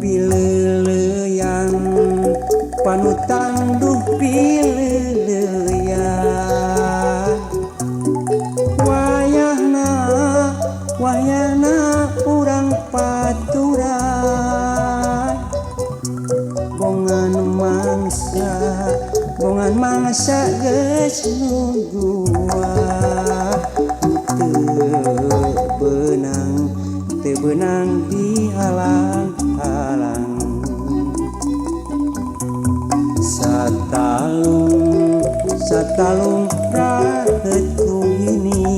Pileuleuyang panutan duh pileuleuyang wayahna urang paturan bongan mangsa geus nungguan teu beunang dihalang-halang satalung rahet kuinis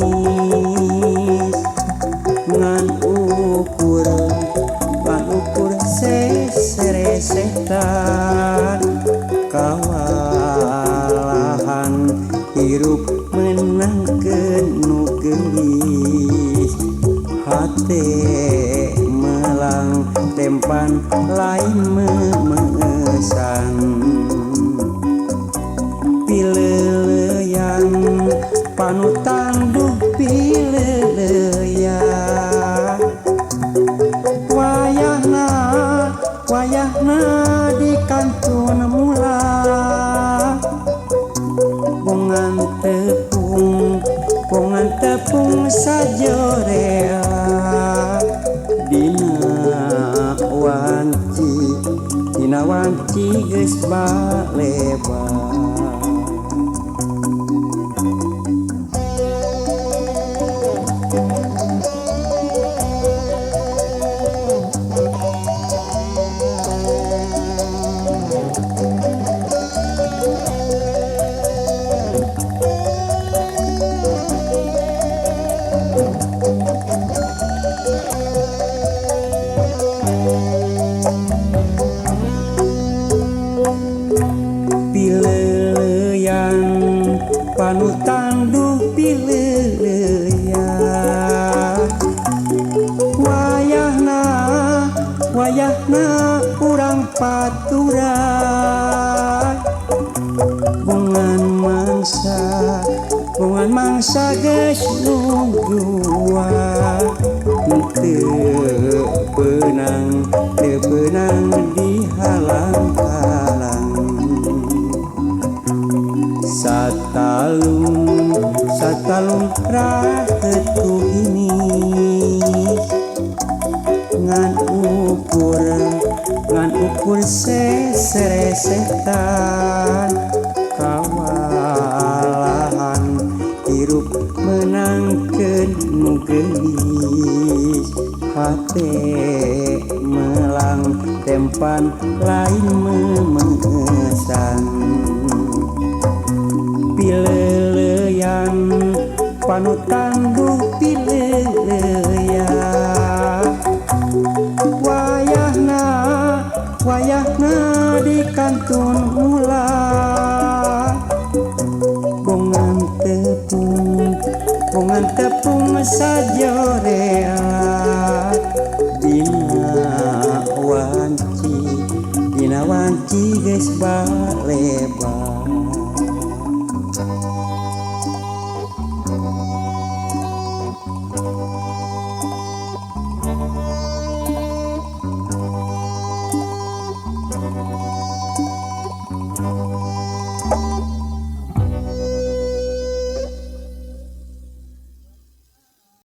ngan ukur seseresetan kawalahan hirup menangkeun nu geulis hate melang tempan lain memesan pileuleuyang panutan duh pileuleuyang wayahna di kantun mula bongan tepung sajorea dina wanci geus baleba. Pileuleuyang panutan duh pileuleuyang wayahna urang paturan bongan mangsa geus nungguan teu beunang dihalang-halang satalung rahet kuinis ngan ukur seseresetan kawalahan hirup menangkeun nu geulis hate melang tempan lain memesan pileuleuyang panutan duh pileuleuyang wayahna di kantun mula bongan tepung sajorea dina wanci geus baleba.